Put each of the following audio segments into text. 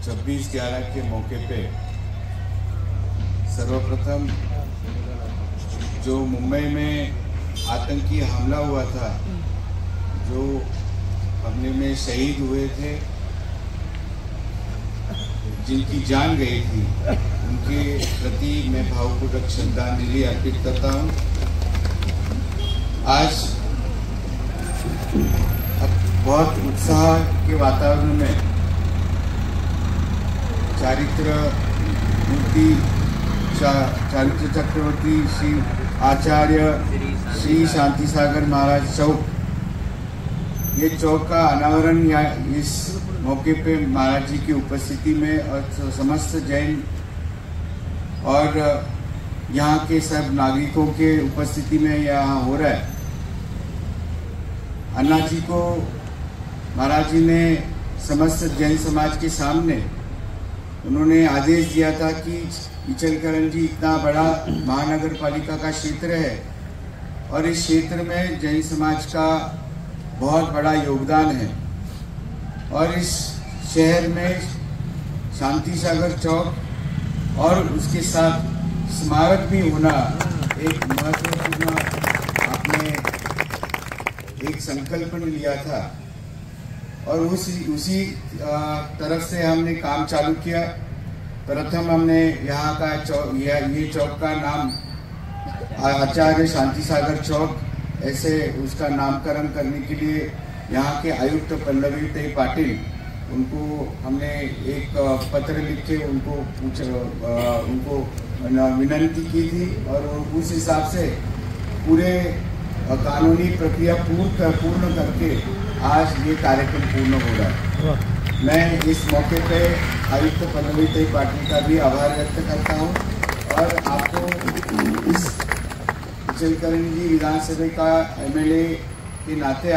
26/11 के मौके पे सर्वप्रथम जो मुंबई में आतंकी हमला हुआ था, जो हमले में शहीद हुए थे, जिनकी जान गई थी, उनके प्रति मैं भावपूर्वक श्रद्धांजलि अर्पित करता हूँ। आज बहुत उत्साह के वातावरण में चारित्र चक्रवर्ती श्री आचार्य श्री शांति सागर महाराज चौक, ये चौक का अनावरण या इस मौके पे महाराज जी की उपस्थिति में और समस्त जैन और यहाँ के सब नागरिकों के उपस्थिति में यहाँ हो रहा है। अन्ना जी को महाराज जी ने समस्त जैन समाज के सामने उन्होंने आदेश दिया था कि इचलकरंजी इतना बड़ा महानगर पालिका का क्षेत्र है और इस क्षेत्र में जैन समाज का बहुत बड़ा योगदान है और इस शहर में शांति सागर चौक और उसके साथ स्मारक भी होना एक महत्वपूर्ण आपने एक संकल्प लिया था और उसी तरफ से हमने काम चालू किया। प्रथम हमने यहाँ का ये चौक का नाम आचार्य शांति सागर चौक ऐसे उसका नामकरण करने के लिए यहाँ के आयुक्त पल्लवी पाटिल उनको हमने एक पत्र लिख के उनको विनंती की थी और उस हिसाब से पूरे कानूनी प्रक्रिया पूर्ण करके आज ये कार्यक्रम पूर्ण हो रहा है। मैं इस मौके पे आयुक्त पल्लवी पाटिल का भी आभार व्यक्त करता हूँ और आपको इस इचलकरंजी विधानसभा का एमएलए के नाते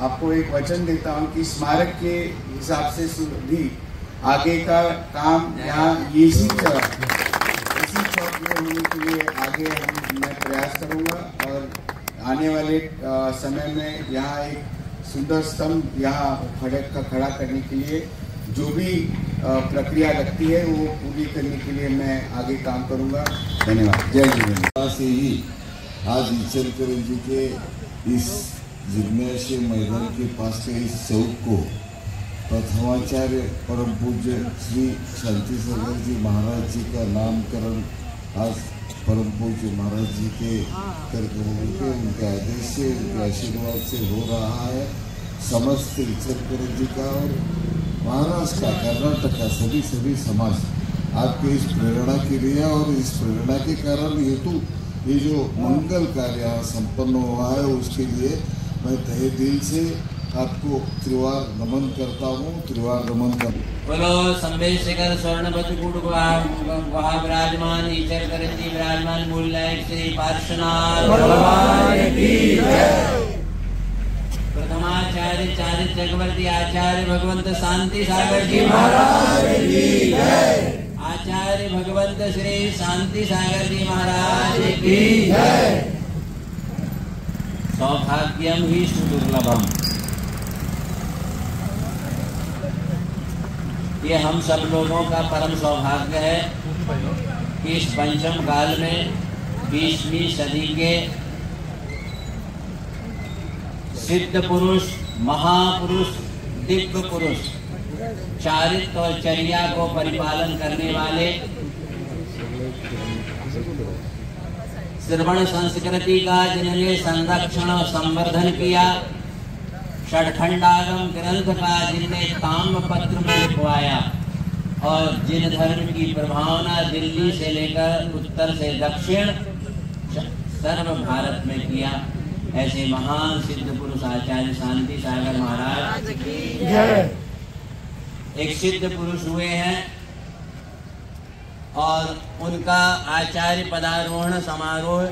आपको एक वचन देता हूँ कि स्मारक के हिसाब से भी आगे का काम यहाँ इसी चौक में होने के लिए आगे मैं प्रयास करूँगा और आने वाले समय में यहाँ एक सुंदर स्तंभ यहाँ खड़ा करने के लिए जो भी प्रक्रिया लगती है वो पूरी करने के लिए मैं आगे काम करूँगा। धन्यवाद। जय जिनेन्द्र। से ही आज इचलकरंजी के इस जिग्नेश मैदान के पास के इस चौक को प्रथमाचार्य परम पूज्य श्री शांति सागर जी महाराज जी का नामकरण आज परम पूज्य महाराज जी के कार्यक्रमों के उनके आदेश से उनके आशीर्वाद से हो रहा है। समस्त इचलकरंजी का और महाराष्ट्र का कर्नाटक का सभी समाज आपके इस प्रेरणा के लिए और इस प्रेरणा के कारण ये जो मंगल कार्य यहाँ संपन्न हुआ है उसके लिए मैं तहे दिल से आपको त्रिवार नमन करता हूँ। बोलो संवेशकर स्वर्णपतिकूट वहाँ विराजमान इचलकरंजी विराजमान मूल नायक श्री पार्श्वनाथ प्रथमाचार्य चारित्र चक्रवर्ती आचार्य भगवंत शांति सागर जी महाराज की जय। आचार्य भगवंत श्री शांति सागर जी महाराज की जय। सौभाग्यम ही सुदुर्लभम, ये हम सब लोगों का परम सौभाग्य है कि इस पंचम काल में 20वीं सदी के सिद्ध पुरुष, महापुरुष, दिव्य पुरुष, चारित्र और चर्या को परिपालन करने वाले, श्रवण संस्कृति का जिन्होंने संरक्षण और संवर्धन किया, षडखंडागम ग्रंथ का जिनने ताम्रपत्र में लिखवाया और जिन धर्म की प्रभावना दिल्ली से लेकर उत्तर से दक्षिण सर्व भारत में किया, ऐसे महान सिद्ध पुरुष आचार्य शांति सागर महाराज एक सिद्ध पुरुष हुए हैं और उनका आचार्य पदारोहण समारोह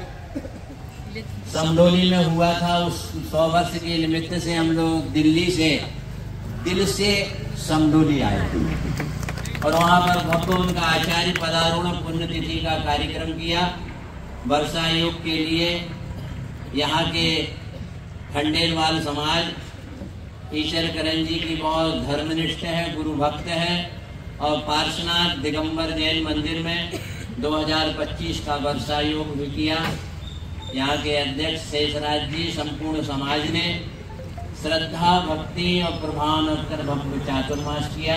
समडोली में हुआ था। उस 100 वर्ष के निमित्त से हम लोग दिल से समडोली आए और वहाँ पर भक्तों उनका आचार्य पदारोहण पुण्यतिथि का कार्यक्रम किया। वर्षा योग के लिए यहाँ के खंडेलवाल समाज ईश्वरकरण जी की बहुत धर्मनिष्ठ है, गुरु भक्त है और पार्श्वनाथ दिगंबर जैन मंदिर में 2025 का वर्षा योग भी किया। यहाँ के अध्यक्ष शेषराज जी, संपूर्ण समाज ने श्रद्धा, भक्ति और प्रभाव कर भव्य चातुर्मास किया।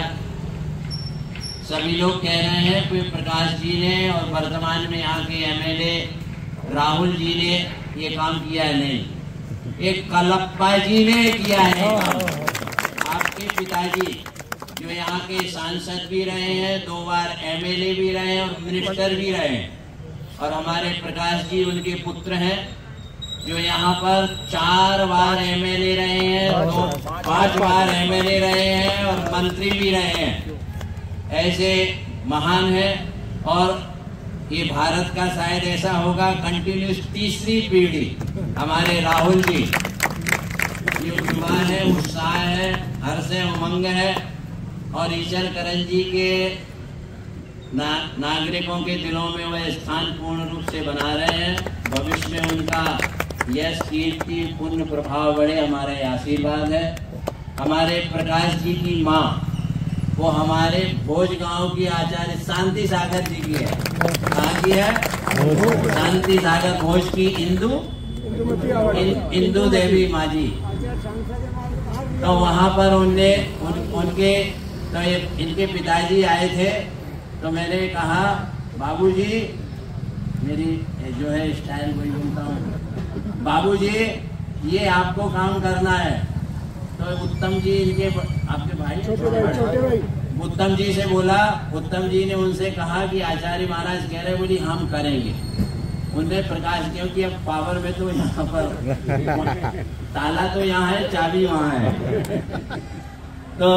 सभी लोग कह रहे हैं कि प्रकाश जी ने और वर्तमान में यहाँ के एमएलए राहुल जी ने ये काम किया है, नहीं, एक कलप्पा जी ने किया है आपके पिताजी जो यहाँ के सांसद भी रहे हैं, 2 बार एमएलए भी रहे हैं और मिनिस्टर भी रहे हैं, और हमारे प्रकाश जी उनके पुत्र हैं जो यहाँ पर 4 बार एमएलए रहे हैं, 5 बार एमएलए रहे हैं और मंत्री भी रहे हैं। ऐसे महान है और ये भारत का शायद ऐसा होगा कंटिन्यूस तीसरी पीढ़ी हमारे राहुल जी, ये युवा है, उत्साह है, हर्ष है, उमंग है और ईश्वरकरण जी के नागरिकों के दिलों में वह स्थान पूर्ण रूप से बना रहे हैं। भविष्य में उनका यश, कीर्ति, पुण्य प्रभाव बढ़े, हमारे आशीर्वाद है। हमारे प्रकाश जी की माँ वो हमारे भोज गांव की आचार्य शांति सागर जी की है। कहाँ की है? शांति सागर भोज की इंदु देवी माँ जी। तो वहाँ पर उनके तो इनके पिताजी आए थे, तो मैंने कहा बाबूजी, मेरी जो है स्टाइल वही बोलता हूँ, बाबूजी ये आपको काम करना है। तो उत्तम जी, इनके आपके भाई छोटे भाई उत्तम जी से बोला, उत्तम जी ने उनसे कहा कि आचार्य महाराज कह रहे, बोली हम करेंगे। उनने प्रकाश, क्योंकि अब पावर में तो यहाँ पर ताला तो यहाँ है, चाबी वहाँ है। तो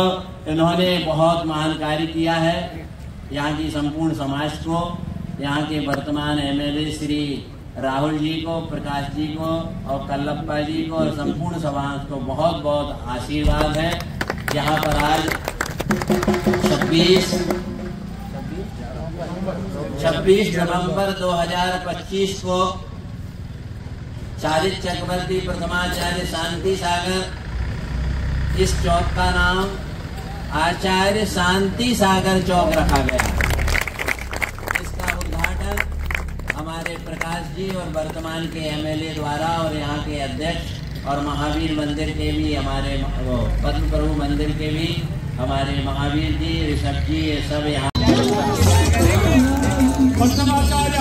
इन्होंने बहुत महान कार्य किया है यहाँ की संपूर्ण समाज को, यहाँ के वर्तमान एमएलए श्री राहुल जी को, प्रकाश जी को और कल्लप्पा जी को और संपूर्ण समाज को बहुत बहुत आशीर्वाद है। यहाँ पर आज 26 नवंबर 2025 को चारित्र चक्रवर्ती प्रथमाचार्य शांति सागर, इस चौक का नाम आचार्य शांति सागर चौक रखा गया। इसका उद्घाटन हमारे प्रकाश जी और वर्तमान के एमएलए द्वारा और यहाँ के अध्यक्ष और महावीर मंदिर के भी, हमारे पद्म प्रभु मंदिर के भी हमारे महावीर जी, ऋषभ जी, ये सब यहाँ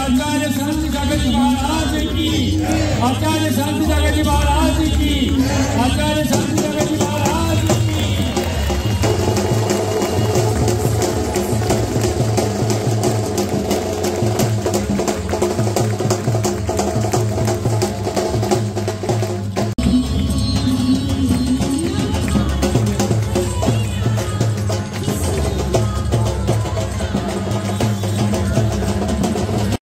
आचार्य शांति सागर जी महाराज की, आचार्य शांति सागर जी महाराज की, आचार्य